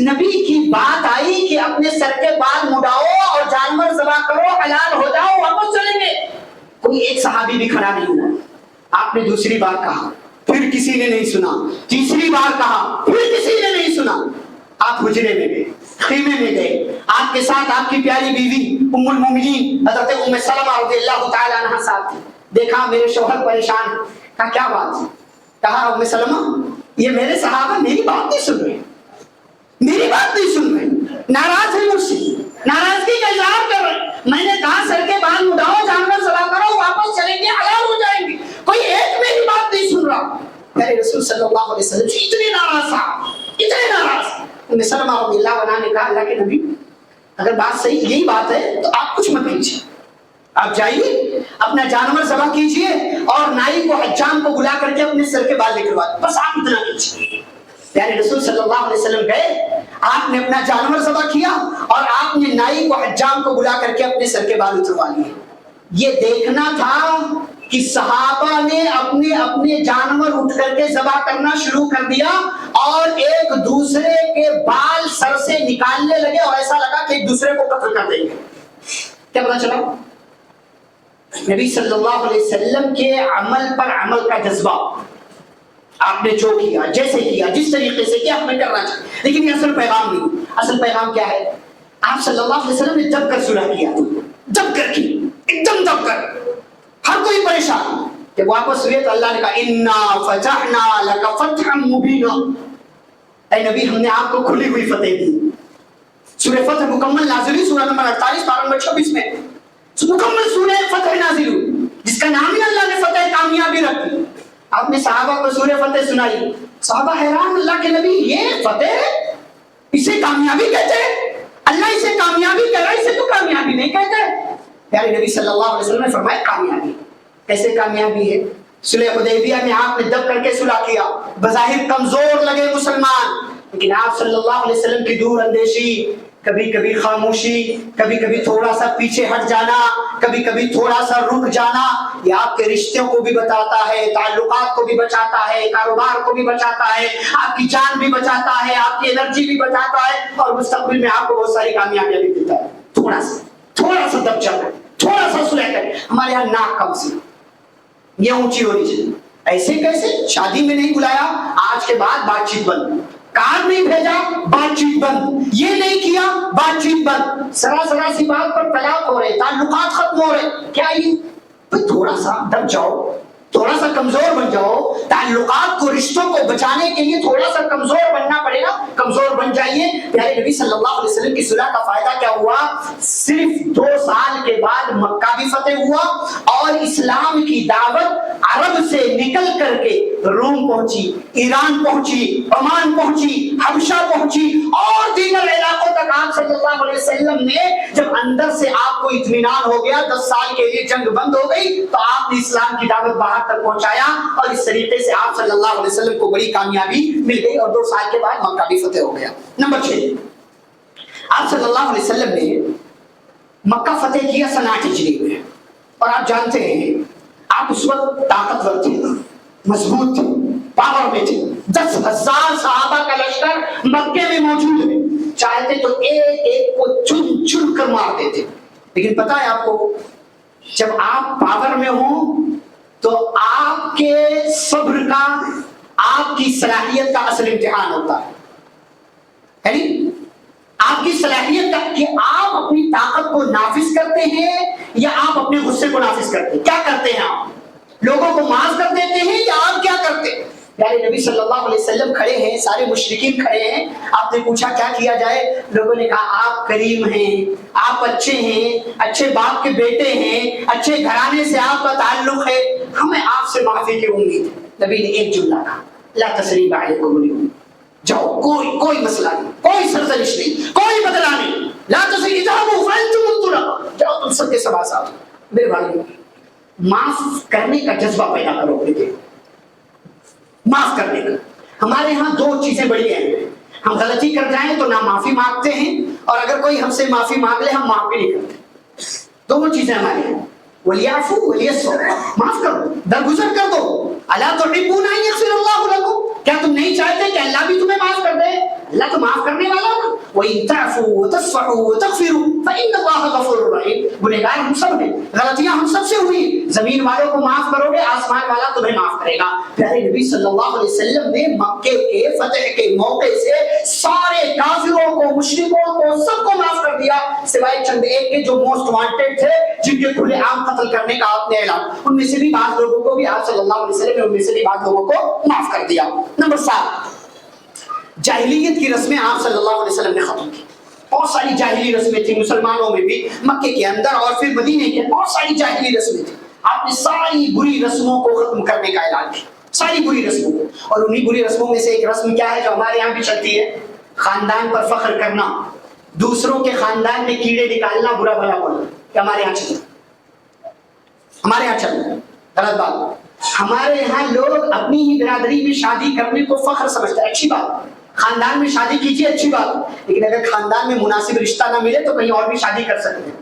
نبی کی بات آئی کہ اپنے سر کے بال مڈاؤ اور جانور ذبح کرو، حلال ہو جاؤ، واپس چلیں گے، کوئی ایک صحابی بھی کھڑا نہیں ہوا. آپ نے دوسری بار کہا، پھر کسی نے نہیں سنا، تیسری بار کہا، پھر کسی نے نہیں سنا. آپ حجرے میں گئے، خیمے میں گئے، آپ کے ساتھ آپ کی پیاری بیوی ام المومنین حضرت ام سلمہ رضی اللہ تعالی عنہا ساتھ تھی. دیکھا میرے شوہر پریشان ہے، کہا کیا بات ہے؟ کہا ام سلمہ یہ میرے صحابہ میری بات نہیں سن رہے، میری بات نہیں سن رہے، ناراض ہے مجھ سے، ناراضگی کا اظہار کر رہے. میں نے کہا سر کے بال مڈاؤ، جانور ذبح کرو، واپس چلیں گے، حلال ہو جائیں گے، کوئی ایک میری بات نہیں سن رہا. میرے رسول صلی اللہ علیہ وسلم اتنے ناراض تھا، اتنے ناراض. ام سلمہ رضی اللہ عنہا نے کہا اللہ کے نبی اگر بات صحیح یہی بات ہے تو آپ کچھ مت کیجیے، آپ جائیے اپنا جانور ذبح کیجیے اور نائی کو حجام کو بلا کر کے اپنے سر کے بال نکلوا دیں، بس آپ اتنا کیجیے. پیارے رسول صلی اللہ علیہ وسلم گئے، آپ نے اپنا جانور ذبح کیا اور آپ نے نائی کو حجام کو بلا کر کے اپنے سر کے بال اتروا لیے. یہ دیکھنا تھا کہ صحابہ نے اپنے اپنے جانور اٹھ کر کے ذبح کرنا شروع کر دیا اور ایک دوسرے کے بال سر سے نکالنے لگے اور ایسا لگا کہ ایک دوسرے کو قتل کر دیں گے. کیا پتا چلا؟ نبی صلی اللہ علیہ وسلم کے عمل پر عمل کا جذبہ. آپ نے جو کیا، جیسے کیا، جس طریقے سے کیا ہمیں کرنا چاہیے، لیکن یہ اصل پیغام نہیں. اصل پیغام کیا ہے؟ آپ صلی اللہ علیہ وسلم نے دب کر صلح کیا، دب کر کی، ایک دم دب کر، ہر کوئی پریشان. جب واپس ہوئے تو اللہ نے کہا اِنَّا فَتَحْنَا لَكَ فَتْحًا مُبِينًا، اے نبی ہم نے آپ کو کھلی ہوئی فتح دی. سورہ فتح مکمل نازل ہوئی، سورہ نمبر 48 پارہ نمبر 26 میں مکمل سورہ فتح نازل ہوئی، جس کا نام ہی اللہ نے فتح کامیابی رکھ دی. آپ نے صحابہ کو سورہ فتح سنائی، صحابہ حیران، اللہ کے نبی یہ فتح اسے کامیابی کہتے ہیں؟ اللہ اسے کامیابی کہہ رہا ہے، اسے تو کامیابی نہیں کہتے. پیارے نبی صلی اللہ علیہ وسلم نے فرمایا کامیابی. کیسے کامیابی ہے؟ صلح حدیبیہ میں آپ نے دب کر کے صلح کیا، بظاہر کمزور لگے مسلمان، لیکن آپ صلی اللہ علیہ وسلم کی دور اندیشی، کبھی کبھی خاموشی، کبھی کبھی تھوڑا سا پیچھے ہٹ جانا، کبھی کبھی تھوڑا سا رک جانا، یہ آپ کے رشتوں کو بھی بتاتا ہے، تعلقات کو بھی بچاتا ہے، کاروبار کو بھی بچاتا ہے، آپ کی جان بھی بچاتا ہے، آپ کی انرجی بھی بچاتا ہے، اور مستقبل میں آپ کو بہت ساری کامیابیاں بھی دیتا ہے. تھوڑا سا دب جانا، تھوڑا سا صلح کریں. ہمارے یہاں ناک کا مسئلہ، یہ اونچی ہونی چاہیے. ایسے کیسے؟ شادی میں نہیں بلایا، آج کے بعد بات چیت بند، کارڈ نہیں بھیجا، بات چیت بند، یہ نہیں کیا، بات چیت بند. ذرا سی بات پر طلاق ہو رہے، تعلقات ختم ہو رہے. کیا یہ تھوڑا سا دب جاؤ، تھوڑا سا کمزور بن جاؤ. تعلقات کو، رشتوں کو بچانے کے لیے تھوڑا سا کمزور بننا پڑے گا، کمزور بن جائیے. پیارے نبی صلی اللہ علیہ وسلم کی صلح کا فائدہ کیا ہوا؟ صرف 2 سال کے بعد مکہ بھی فتح ہوا اور اسلام کی دعوت عرب سے نکل کر کے روم پہنچی، ایران پہنچی، عمان پہنچی، حبشہ پہنچی اور دیگر علاقوں تک. آپ صلی اللہ علیہ وسلم نے جب اندر سے آپ کو اطمینان ہو گیا، 10 سال کے لیے جنگ بند ہو گئی، تو آپ نے اسلام کی دعوت باہر تک پہنچایا اور اس طریقے سے آپ صلی اللہ علیہ وسلم کو بڑی کامیابی مل گئی اور 2 سال کے بعد مکہ بھی فتح ہو گیا. نمبر 6، آپ صلی اللہ علیہ وسلم نے مکہ فتح کیا سن 8 ہجری میں، اور آپ جانتے ہیں آپ اس وقت طاقتور تھے، مضبوط تھے، پاور میں تھے. 10,000 صحابہ کا لشکر مکے میں موجود ہے، چاہتے تو ایک ایک کو چن چن کر مار دیتے. لیکن پتا ہے آپ کو، جب آپ پاور میں ہوں تو آپ کے صبر کا، آپ کی صلاحیت کا اصل امتحان ہوتا ہے. یعنی آپ کی صلاحیت کا کہ آپ اپنی طاقت کو نافذ کرتے ہیں یا آپ اپنے غصے کو نافذ کرتے ہیں. کیا کرتے ہیں آپ؟ لوگوں کو معاف کر دیتے ہیں یا آپ کیا کرتے ہیں؟ یعنی نبی صلی اللہ علیہ وسلم کھڑے ہیں، سارے مشرکین کھڑے ہیں. آپ نے پوچھا کیا کیا جائے؟ لوگوں نے کہا آپ کریم ہیں، آپ اچھے ہیں، اچھے باپ کے بیٹے ہیں، اچھے گھرانے سے آپ کا تعلق ہے، ہمیں آپ سے معافی کی امید ہے. نبی نے ایک جملہ کہا، لا تثریب علیکم اليوم، جاؤ، کوئی مسئلہ نہیں، کوئی سرزنش نہیں، کوئی بدلہ نہیں. لا تثریب، اذهبوا فانتم الطلقاء، جاؤ تم سب کے سب آزاد. میرے بھائیو، معاف کرنے کا جذبہ پیدا کرو. معاف کرنے کا ہمارے ہاں 2 چیزیں بڑی ہیں. ہم غلطی کر جائیں تو نہ معافی مانگتے ہیں، اور اگر کوئی ہم سے معافی مانگ لے ہم معاف بھی نہیں کرتے. دونوں چیزیں ہمارے ہیں. وَلْيَعْفُوا وَلْيَصْفَحُوا، معاف کرو، درگزر کر دو. أَلَا تُحِبُّونَ أَن يَغْفِرَ اللَّهُ لَكُمْ، کیا تم نہیں چاہتے کہ اللہ بھی تمہیں معاف کر دے؟ اللہ تو معاف کرنے والا نا. وَإِن تَعْفُوا وَتَصْفَحُوا وَتَغْفِرُوا فَإِنَّ اللَّهَ غَفُورٌ رَحِيمٌ. گنہگار ہم سب ہیں, غلطیاں ہم سب سے ہوئی. زمین والوں کو معاف کرو گے, آسمان والا تمہیں معاف کرے گا. پیارے نبی صلی اللہ علیہ وسلم نے مکے کے فتح کے موقع سے سارے کافروں کو, مشرکوں کو, سب کو معاف کر دیا, سوائے چند ایک کے جو موسٹ وانٹیڈ تھے, جن کے کھلے عام قتل کرنے کا آپ نے اعلان, ان میں سے بھی بعض لوگوں کو بھی آپ صلی اللہ علیہ وسلم نے ان میں سے بھی بعض لوگوں کو معاف کر دیا. نمبر 7, جاہلیت کی رسمیں آپ صلی اللہ علیہ وسلم نے ختم کی. بہت ساری جاہلی رسمیں تھیں مسلمانوں میں بھی, مکے کے اندر اور پھر مدینے کے بہت ساری جاہلی رسمیں تھیں. آپ نے ساری بری رسموں کو ختم کرنے کا اعلان کیا, ساری بری رسموں کو. اور انہی بری رسموں میں سے ایک رسم کیا ہے جو ہمارے یہاں بھی چلتی ہے؟ خاندان پر فخر کرنا, دوسروں کے خاندان میں کیڑے نکالنا, برا بھلا بولنا. کہ ہمارے یہاں چلتا ہے, ہمارے یہاں چلتا ہے. غلط بات. ہمارے یہاں لوگ اپنی ہی برادری میں شادی کرنے کو فخر سمجھتے ہیں, اچھی بات. خاندان میں شادی کیجیے, اچھی بات. لیکن اگر خاندان میں مناسب رشتہ نہ ملے تو کہیں اور بھی شادی کر سکتے ہیں,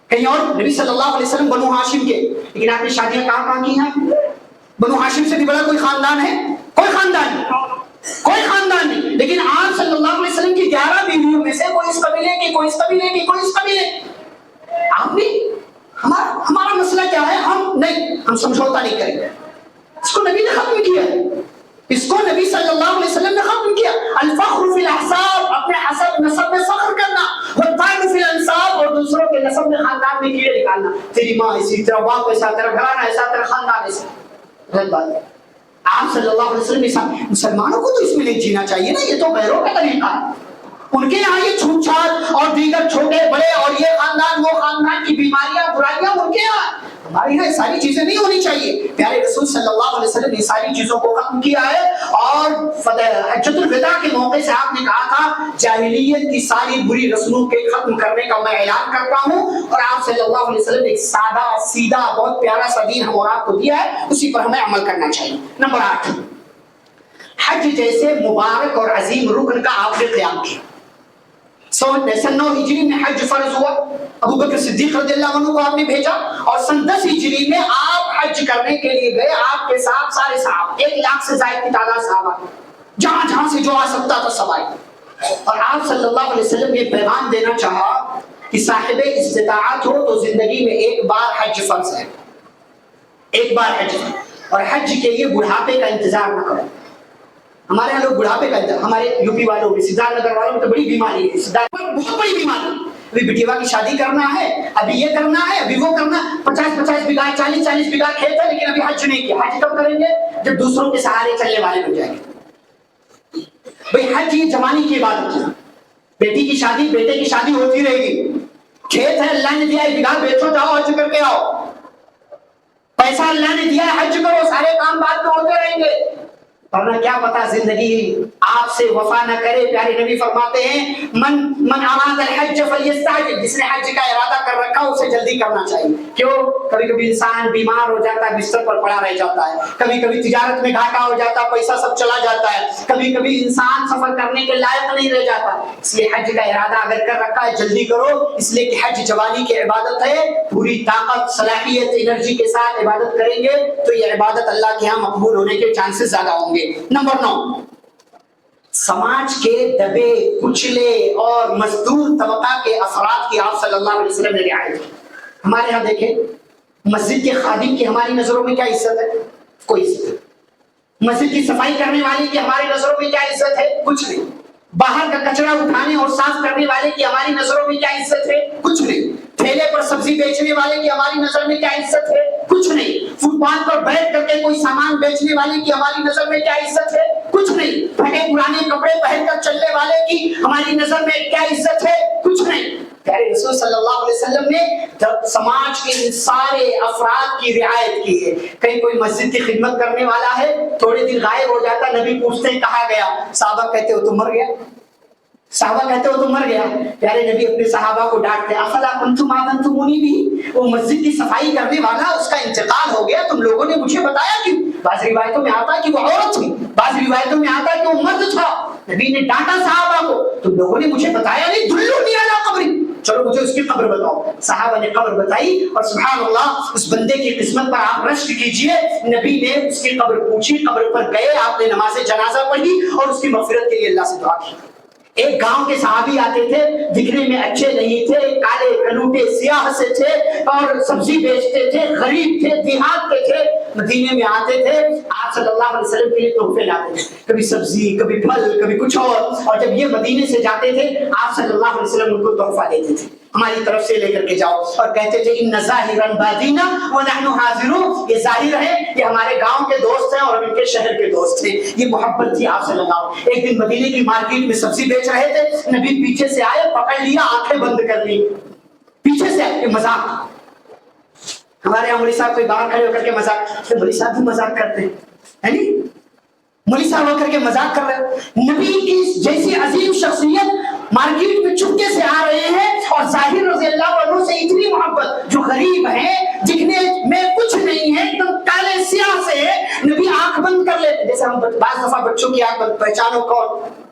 کہیں اور. نبی صلی اللہ علیہ وسلم بنو ہاشم کے, لیکن آپ نے شادیاں کہاں کی ہیں؟ بنو ہاشم سے بھی بڑا کوئی خاندان ہے؟ کوئی خاندان نہیں, کوئی خاندان نہیں. لیکن آپ صلی اللہ علیہ وسلم کی 11 بیویوں میں سے کوئی اس قبیلے کی, کوئی اس قبیلے کی, کوئی اس قبیلے. آپ نے ہمارا مسئلہ کیا ہے؟ ہم سمجھوتا نہیں کریں گے. اس کو نبی نے ختم کیا, اس کو نبی صلی اللہ علیہ وسلم نے ختم کیا. الفخر فی الاحساب, اپنے حسب نسب میں فخر کرنا. والطعن فی الانساب, اور دوسروں کے نسب میں خاندان میں کیڑے نکالنا. تیری ماں ایسی, تیرا باپ ایسا, تیرا گھرانہ ایسا, تیرا خاندان ایسا. غلط بات ہے. آپ صلی اللہ علیہ وسلم مسلمانوں کو تو اس میں نہیں جینا چاہیے نا, یہ تو غیروں کا طریقہ ہے. ان کے یہاں یہ چھوٹ چھاٹ اور دیگر چھوٹے بڑے اور یہ خاندان وہ خاندان کی بیماریاں برائیاں ان کے یہاں. ہمارے یہاں ساری چیزیں نہیں ہونی چاہیے. پیارے رسول صلی اللہ علیہ وسلم نے ساری چیزوں کو ختم کیا ہے. اور حجۃ الوداع کے موقع سے آپ نے کہا تھا جاہلیت کی ساری بری رسموں کے ختم کرنے کا میں اعلان کرتا ہوں. اور آپ صلی اللہ علیہ وسلم نے ایک سادہ سیدھا بہت پیارا سا دین ہم اور آپ کو دیا ہے, اسی پر ہمیں عمل کرنا چاہیے. نمبر 8, حج جیسے مبارک اور عظیم رکن کا آپ نے قیام کیا. سن 9 ہجری میں حج فرض ہوا, ابو بکر صدیق رضی اللہ عنہ کو آپ نے بھیجا, اور سن 10 ہجری میں آپ حج کرنے کے لیے گئے. آپ کے ساتھ سارے صحابہ, 1 لاکھ سے زائد کی تعداد صحابہ, جہاں جہاں سے جو آ سکتا تھا سب آئے. اور آپ صلی اللہ علیہ وسلم نے پیغام دینا چاہا کہ صاحب استطاعت ہو تو زندگی میں ایک بار حج فرض ہے, ایک بار حج. اور حج کے لیے بڑھاپے کا انتظار نہ کرو. ہمارے یہاں لوگ بڑھاپے کا انتظار, ہمارے یو پی والوں میں, سدھارتھ نگر والوں میں تو بڑی بیماری ہے, بہت بڑی بیماری. ابھی بیٹیوا کی شادی کرنا ہے, ابھی یہ کرنا ہے, ابھی وہ کرنا. 50 بیگھہ 40 بیگھہ کھیت ہے, لیکن ابھی حج نہیں کیا. حج کب کریں گے؟ جب دوسروں کے سہارے چلنے والے بن جائیں گے. بھائی حج یہ جوانی کی عبادت ہے. بیٹی کی شادی, بیٹے کی شادی ہوتی رہے گی. کھیت ہے, اللہ نے دیا ہے, بیگھہ بیچو, جاؤ حج کر کے آؤ. پیسہ اللہ نے دیا ہے, حج کرو, سارے کام بعد میں ہوتے رہیں گے. ورنہ کیا پتا زندگی آپ سے وفا نہ کرے. پیارے نبی فرماتے ہیں من اراد الحج فلیستعجل, جس نے حج کا ارادہ کر رکھا اسے جلدی کرنا چاہیے. کیوں؟ کبھی کبھی انسان بیمار ہو جاتا ہے, بستر پر پڑا رہ جاتا ہے. کبھی کبھی تجارت میں گھاٹا ہو جاتا ہے, پیسہ سب چلا جاتا ہے. کبھی کبھی انسان سفر کرنے کے لائق نہیں رہ جاتا. اس لیے حج کا ارادہ اگر کر رکھا ہے جلدی کرو, اس لیے کہ حج جوانی کی عبادت ہے. پوری طاقت, صلاحیت, انرجی کے ساتھ عبادت کریں گے تو یہ عبادت اللہ کے ہاں مقبول ہونے کے چانسز زیادہ ہوں گے. نمبر 9, سماج کے دبے کچلے اور مزدور طبقہ کے افراد کی آپ صلی اللہ علیہ وسلم نے رعایت کی. ہمارے یہاں دیکھیں, مسجد کے خادم کی ہماری نظروں میں کیا عزت ہے؟ کوئی عزت نہیں. مسجد کی صفائی کرنے والے کی ہماری نظروں میں کیا عزت ہے؟ کچھ نہیں. باہر کا کچرا اٹھانے اور صاف کرنے والے کی ہماری نظروں میں کیا عزت ہے؟ کچھ نہیں. ٹھیلے پر سبزی بیچنے والے کی ہماری نظر میں کیا عزت ہے؟ کچھ نہیں. فٹ پاتھ پر بیٹھ کر کے کوئی سامان بیچنے والے کی ہماری نظر میں کیا عزت ہے؟ کچھ نہیں. پھٹے پرانے کپڑے پہن کر چلنے والے کی ہماری نظر میں کیا عزت ہے؟ کچھ نہیں. پیارے رسول صلی اللہ علیہ وسلم نے سماج کے ان سارے افراد کی رعایت کی ہے. کہیں کوئی مسجد کی خدمت کرنے والا ہے, تھوڑے دن غائب ہو جاتا, نبی پوچھتے ہیں کہاں گیا؟ صحابہ کہتے ہو تو مر گیا. صحابہ کہتے ہو تو مر گیا. پیارے نبی اپنے صحابہ کو ڈانٹتے, افلا کنتم آذنتمونی بھی, وہ مسجد کی صفائی کرنے والا اس کا انتقال ہو گیا, تم لوگوں نے مجھے بتایا کیوں؟ بعض روایتوں میں آتا ہے کہ وہ عورت تھی, بعض روایتوں میں آتا ہے کہ وہ مرد تھا. نبی نے ڈانٹا صحابہ کو, تم لوگوں نے مجھے بتایا نہیں. دلونی علی قبری, چلو مجھے اس کی قبر بتاؤ. صحابہ نے قبر بتائی اور سبحان اللہ اس بندے کی قسمت پر آپ رشک کیجئے. نبی نے اس کی قبر پوچھی, قبر پر گئے, آپ نے نماز جنازہ پڑھی اور اس کی مغفرت کے لیے اللہ سے دعا کی. ایک گاؤں کے صحابی آتے تھے, دکھنے میں اچھے نہیں تھے, کالے کلوٹے سیاہ سے تھے اور سبزی بیچتے تھے, غریب تھے, دیہات کے تھے. مدینے میں آتے تھے, آپ صلی اللہ علیہ وسلم کے لیے تحفے لاتے تھے, کبھی سبزی, کبھی پھل, کبھی کچھ اور جب یہ مدینے سے جاتے تھے آپ صلی اللہ علیہ وسلم ان کو تحفہ دیتے تھے, ہماری طرف سے لے کر کے جاؤ, اور کہتے تھے ان ظاہرا بادینا ونحن حاضرون, یہ ظاہر ہے کہ ہمارے گاؤں کے دوست ہیں اور ان کے شہر کے دوست ہیں. یہ محبت تھی آپ صلی اللہ علیہ وسلم. ایک دن مدینے کی مارکیٹ میں سبزی بیچ رہے تھے, نبی پیچھے سے آئے, پکڑ لیا, آنکھیں بند کر لی, پیچھے سے آئے. مذاق, ہمارے یہاں مولوی صاحب کوئی باہر کھڑے ہو کر کے مذاق, مولوی صاحب بھی مذاق کرتے ہیں, مولوی صاحب ہو کر کے مذاق کر رہے ہیں. نبی کی جیسی عظیم شخصیت مارکیٹ میں چپکے سے آ رہے ہیں اور ظاہر رضی اللہ عنہ سے اتنی محبت, جو غریب ہے, دکھنے میں کچھ نہیں ہے, ایک دم کالے سیاہ سے ہے, نبی آنکھ بند کر لیتے. جیسے ہم بعض دفعہ بچوں کی آنکھ بند, پہچانو کون.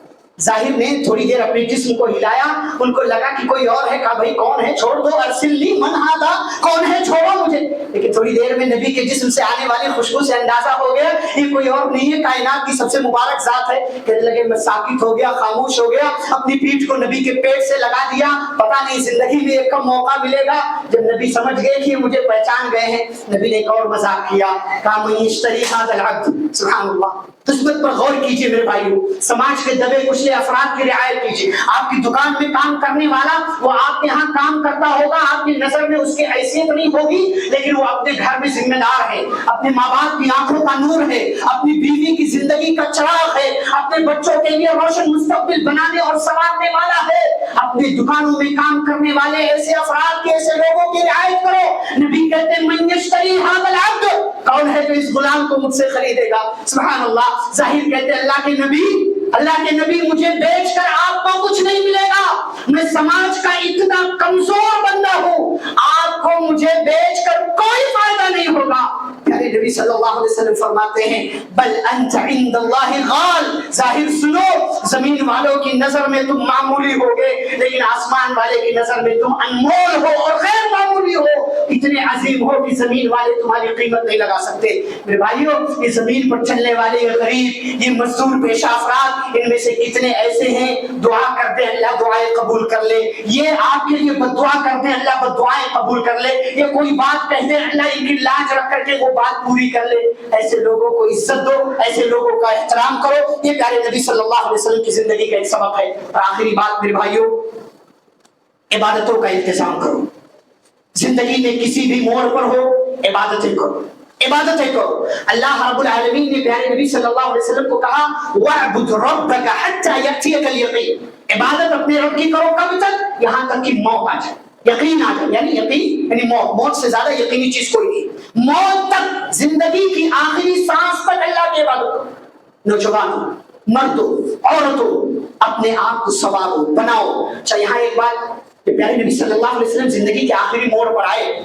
ظاہر نے تھوڑی دیر اپنے جسم کو ہلایا, ان کو لگا کہ کوئی اور ہے, کہا بھائی کون ہے, چھوڑ دو, ارسلی من ہادا, کون ہے, چھوڑو مجھے. لیکن تھوڑی دیر میں نبی کے جسم سے آنے والی خوشبو سے اندازہ ہو گیا یہ کوئی اور نہیں ہے, کائنات کی سب سے مبارک ذات ہے. کہنے لگے میں ساکت ہو گیا, خاموش ہو گیا, اپنی پیٹھ کو نبی کے پیٹ سے لگا دیا, پتا نہیں زندگی میں ایک کم موقع ملے گا جب نبی سمجھ گئے کہ مجھے پہچان گئے ہیں. نبی نے ایک اور مذاق کیا, کہا من یشتری ھذا العبد, سبحان اللہ. قسمت پر غور کیجئے میرے بھائیو, سماج کے دبے کچلے افراد کی رعایت کیجئے. آپ کی دکان میں کام کرنے والا, وہ آپ کے ہاں کام کرتا ہوگا, آپ کی نظر میں اس کی حیثیت نہیں ہوگی, لیکن وہ اپنے گھر میں ذمہ دار ہے, اپنے ماں باپ کی آنکھوں کا نور ہے, اپنی بیوی کی زندگی کا چراغ ہے, اپنے بچوں کے لیے روشن مستقبل بنانے اور سنوارنے والا ہے. اپنی دکانوں میں کام کرنے والے ایسے افراد کے, ایسے لوگوں کی رعایت کرو. نبی کہتے ہیں من یشتری ھذا العبد, کون ہے جو اس غلام کو مجھ سے خریدے گا. سبحان اللہ. ظاہر کہتے ہیں اللہ کے نبی مجھے بیچ کر آپ کو کچھ نہیں ملے گا, میں سماج کا اتنا کمزور بندہ ہوں, آپ کو مجھے بیچ کر کوئی فائدہ نہیں ہوگا. پیارے نبی صلی اللہ علیہ وسلم فرماتے ہیں بل انت عند اللہ غال, ظاہر سنو, زمین والوں کی نظر میں تم معمولی ہوگے, لیکن آسمان والے کی نظر میں تم انمول ہو اور غیر معمولی ہو, اتنے عظیم ہو کہ زمین والے تمہاری قیمت نہیں لگا سکتے. میرے بھائیو, یہ زمین پر چلنے والے, یہ غریب, یہ مزدور پیشہ افراد, ان میں سے کتنے ایسے ہیں دعا کرتے ہیں اللہ دعائیں قبول کر لے, یہ آپ کے لیے بد دعا کرتے ہیں اللہ بد دعائیں قبول کر لے, یہ کوئی بات کہتے ہیں اللہ ان کی لاج رکھ کر کے وہ بات پوری کر لے. ایسے لوگوں کو عزت دو, ایسے لوگوں کا احترام کرو. یہ پیارے نبی صلی اللہ علیہ وسلم کی زندگی کا ایک سبق ہے. اور آخری بات میرے بھائیو, عبادتوں کا انتظام کرو. زندگی میں کسی بھی موڑ پر ہو, عبادتیں کرو, عبادتیں کرو. اللہ رب العالمین نے پیارے نبی صلی اللہ علیہ وسلم کو کہا وَاعْبُدْ رَبَّكَ حَتَّى يَأْتِيَكَ الْيَقِينُ, عبادت اپنے رب کی کرو کب تک, یہاں تک کہ موت آ جائے, یقین آ جائے. یعنی یقین یعنی موت سے زیادہ یقینی چیز کوئی نہیں. موت تک, زندگی کی آخری سانس تک اللہ کی عبادت کرو. نوجوانوں, مردوں, عورتوں, اپنے آپ کو سنوارو, بناؤ. اچھا یہاں ایک بات, پیارے نبی صلی اللہ علیہ وسلم زندگی کے آخری موڑ پر آئے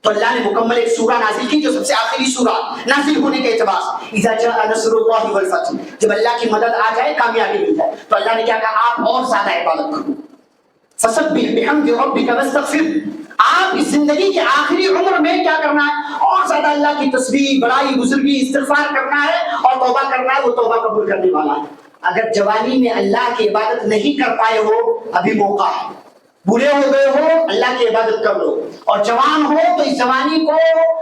تو اللہ نے مکمل ایک سورہ نازل کی, جو سب سے آخری سورہ نازل ہونے کے اعتبار سے, اذا جاء نصر اللہ والفتح, جب اللہ کی مدد آ جائے, کامیابی مل جائے, تو اللہ نے کیا کہا, آپ اور زیادہ عبادت کرو. فسبح بحمد ربک واستغفر, آپ اس زندگی کے آخری عمر میں کیا کرنا ہے, اور زیادہ اللہ کی تسبیح, بڑائی, بزرگی, استغفار کرنا ہے اور توبہ کرنا ہے. وہ توبہ قبول کرنے والا ہے. اگر جوانی میں اللہ کی عبادت نہیں کر پائے ہو, ابھی موقع ہے. بوڑھے ہو گئے ہو, اللہ کی عبادت کر لو, اور جوان ہو تو اس جوانی کو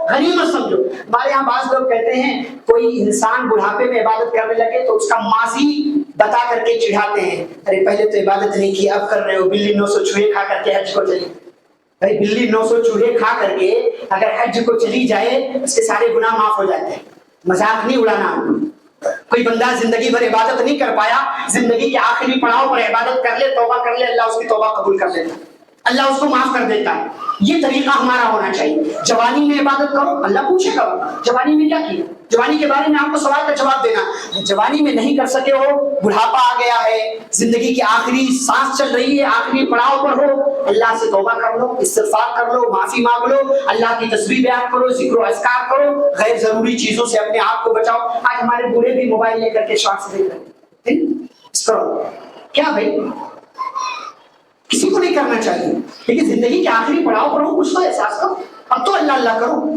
غنیمت سمجھو. ہمارے یہاں بعض لوگ کہتے ہیں کوئی انسان بڑھاپے میں عبادت کرنے لگے تو اس کا ماضی بتا کر کے چڑھاتے ہیں, ارے پہلے تو عبادت نہیں کی, اب کر رہے ہو. بلی 900 چوہے کھا کر کے حج کو چلی, بھائی بلی 900 چوہے کھا کر کے اگر حج کو چلی جائے, اس کے سارے گناہ معاف ہو جاتے ہیں. مذاق نہیں اڑانا. کوئی بندہ زندگی بھر عبادت نہیں کر پایا, زندگی کے آخری پڑاؤ پر عبادت کر لے, توبہ کر لے, اللہ اس کی توبہ قبول کر لیتا ہے, اللہ اس کو معاف کر دیتا ہے. یہ طریقہ ہمارا ہونا چاہیے. جوانی میں عبادت کرو, اللہ پوچھے گا جوانی میں کیا کیا. جوانی کے بارے میں آپ کو سوال کا جواب دینا. جوانی میں نہیں کر سکے ہو, بڑھاپا آ گیا ہے, زندگی کی آخری سانس چل رہی ہے, آخری پڑاؤ پر ہو, اللہ سے توبہ کر لو, استغفار کر لو, معافی مانگ لو, اللہ کی تسبیح بیان کرو, ذکر و اذکار کرو, غیر ضروری چیزوں سے اپنے آپ کو بچاؤ. آج ہمارے بوڑھے بھی موبائل لے کر کے شارٹس دیکھ رہے ہیں. کیا بھائی, کسی کو نہیں کرنا چاہیے. لیکن زندگی کے آخری پڑاؤ پر ہو کچھ تو احساس کرو. اب تو اللہ اللہ کرو.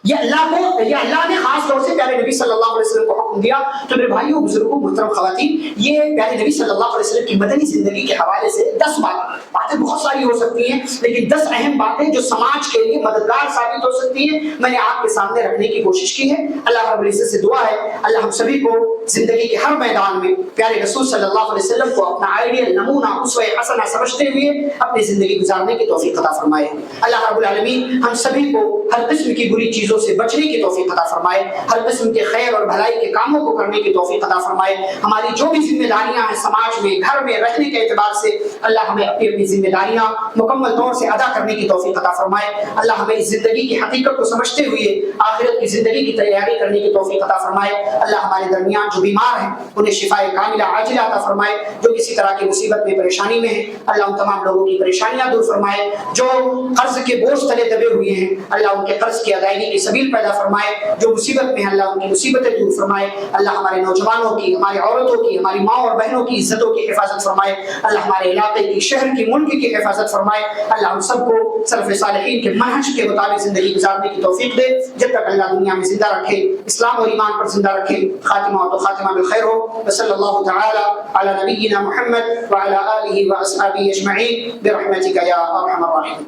یہ اللہ نے خاص طور سے پیارے نبی صلی اللہ علیہ وسلم کو حکم دیا. تو میرے بھائیوں بزرگوں محترم خواتین, یہ پیارے نبی صلی اللہ علیہ وسلم کی مدنی زندگی کے حوالے سے 10 باتیں بہت ساری ہو سکتی ہیں, لیکن 10 اہم باتیں جو سماج کے لیے مددگار ثابت ہو سکتی ہیں, میں نے آپ کے سامنے رکھنے کی کوشش کی ہے. اللہ رب العزت سے دعا ہے اللہ ہم سبھی کو زندگی کے ہر میدان میں پیارے رسول صلی اللہ علیہ وسلم کو اپنا آئیڈیل, نمونہ, اسوہ حسنہ سمجھتے ہوئے اپنی زندگی گزارنے کی توفیق عطا فرمائے. اللہ رب العالمین ہم سبھی کو ہر قسم کی بری چیزوں سے بچنے کی توفیق عطا فرمائے, ہر قسم کے خیر اور بھلائی کے کاموں کو کرنے کی توفیق عطا فرمائے. ہماری جو بھی ذمہ داریاں ہیں سماج میں, گھر میں رہنے کے اعتبار سے, اللہ ہمیں اپنی اپنی ذمہ داریاں مکمل طور سے ادا کرنے کی توفیق عطا فرمائے. اللہ ہمیں اس زندگی کی حقیقت کو سمجھتے ہوئے آخرت کی زندگی کی تیاری کرنے کی توفیق عطا فرمائے. اللہ ہمارے درمیان جو بیمار ہیں انہیں شفائے کاملہ عاجلہ عطا فرمائے. جو کسی طرح کی مصیبت میں پریشانی میں ہیں اللہ ان تمام لوگوں کی پریشانیاں دور فرمائے. جو قرض کے بوجھ تلے دبے ہوئے ہیں اللہ ان کے قرض کی ادائیگی کی سبیل پیدا فرمائے. جو مصیبت میں ہیں اللہ ان کی مصیبتیں دور فرمائے. اللہ ہمارے نوجوانوں کی, ہماری عورتوں کی, ہماری ماں اور بہنوں کی عزتوں کی حفاظت فرمائے. اللہ ہمارے علاقے کی, شہر کی, ملک کی حفاظت فرمائے. اللہ ہم سب کو سلف صالحین کے منہج کے مطابق زندگی گزارنے کی توفیق دے. جب تک اللہ دنیا میں زندہ رکھے, اسلام اور ایمان پر زندہ رکھے. خاتمہ تو خاتمہ بالخیر ہو. وصلی اللہ تعالی علی نبینا محمد وعلی آلہ واصحابہ اجمعین برحمتک یا ارحم الراحمین.